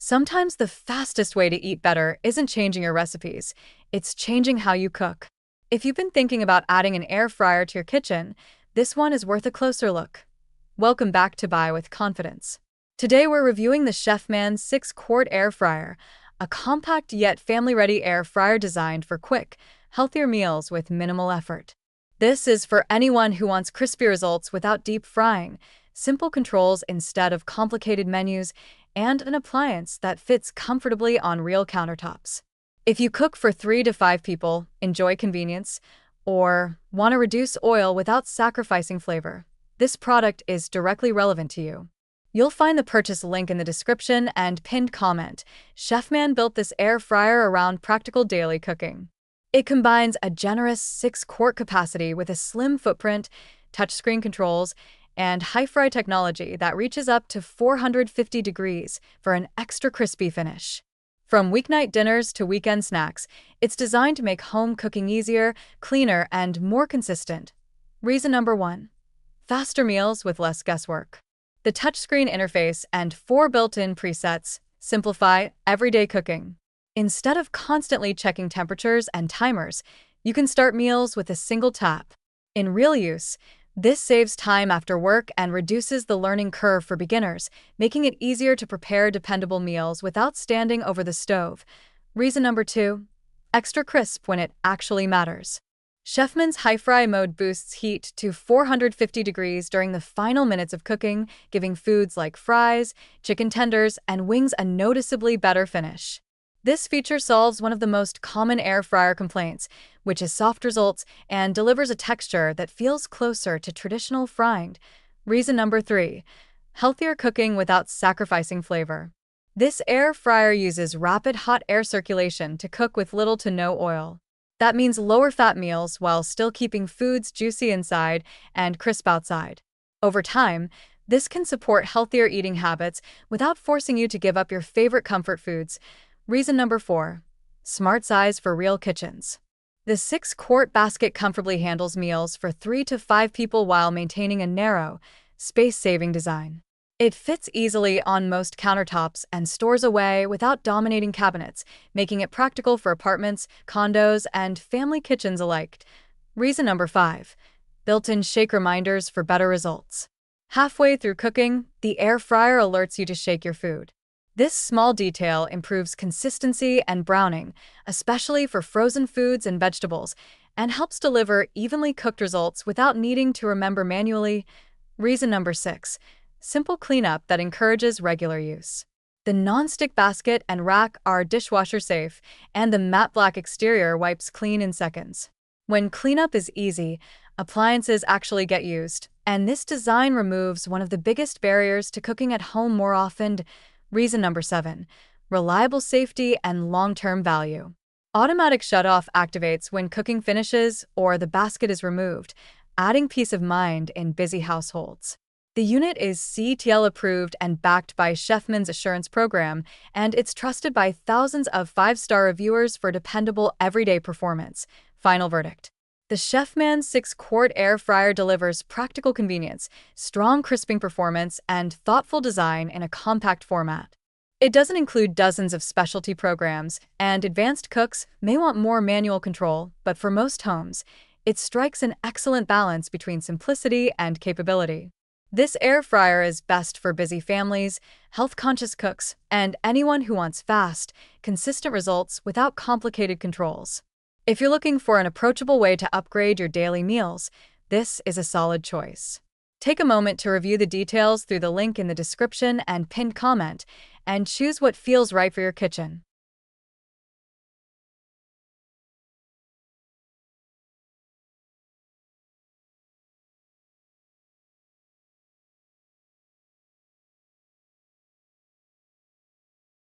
Sometimes the fastest way to eat better isn't changing your recipes, it's changing how you cook. If you've been thinking about adding an air fryer to your kitchen, this one is worth a closer look. Welcome back to Buy with Confidence. Today we're reviewing the Chefman 6-quart air fryer, a compact yet family-ready air fryer designed for quick, healthier meals with minimal effort. This is for anyone who wants crispy results without deep frying, simple controls instead of complicated menus, and an appliance that fits comfortably on real countertops. If you cook for 3 to 5 people, enjoy convenience, or want to reduce oil without sacrificing flavor, this product is directly relevant to you. You'll find the purchase link in the description and pinned comment. Chefman built this air fryer around practical daily cooking. It combines a generous 6-quart capacity with a slim footprint, touchscreen controls, and high-fry technology that reaches up to 450 degrees for an extra crispy finish. From weeknight dinners to weekend snacks, it's designed to make home cooking easier, cleaner, and more consistent. Reason number 1. Faster meals with less guesswork. The touchscreen interface and 4 built-in presets simplify everyday cooking. Instead of constantly checking temperatures and timers, you can start meals with a single tap. In real use, this saves time after work and reduces the learning curve for beginners, making it easier to prepare dependable meals without standing over the stove. Reason number 2. Extra crisp when it actually matters. Chefman's high-fry mode boosts heat to 450 degrees during the final minutes of cooking, giving foods like fries, chicken tenders, and wings a noticeably better finish. This feature solves one of the most common air fryer complaints, which is soft results, and delivers a texture that feels closer to traditional frying. Reason number 3. Healthier cooking without sacrificing flavor. This air fryer uses rapid hot air circulation to cook with little to no oil. That means lower fat meals while still keeping foods juicy inside and crisp outside. Over time, this can support healthier eating habits without forcing you to give up your favorite comfort foods. Reason number 4. Smart size for real kitchens. The 6-quart basket comfortably handles meals for 3 to 5 people while maintaining a narrow, space-saving design. It fits easily on most countertops and stores away without dominating cabinets, making it practical for apartments, condos, and family kitchens alike. Reason number 5. Built-in shake reminders for better results. Halfway through cooking, the air fryer alerts you to shake your food. This small detail improves consistency and browning, especially for frozen foods and vegetables, and helps deliver evenly cooked results without needing to remember manually. Reason number 6. Simple cleanup that encourages regular use. The non-stick basket and rack are dishwasher-safe, and the matte black exterior wipes clean in seconds. When cleanup is easy, appliances actually get used, and this design removes one of the biggest barriers to cooking at home more often. Reason number 7. Reliable safety and long-term value. Automatic shutoff activates when cooking finishes or the basket is removed, adding peace of mind in busy households. The unit is CTL approved and backed by Chefman's assurance program, and it's trusted by thousands of 5-star reviewers for dependable everyday performance. Final verdict. The Chefman 6-quart air fryer delivers practical convenience, strong crisping performance, and thoughtful design in a compact format. It doesn't include dozens of specialty programs, and advanced cooks may want more manual control, but for most homes, it strikes an excellent balance between simplicity and capability. This air fryer is best for busy families, health-conscious cooks, and anyone who wants fast, consistent results without complicated controls. If you're looking for an approachable way to upgrade your daily meals, this is a solid choice. Take a moment to review the details through the link in the description and pinned comment, and choose what feels right for your kitchen.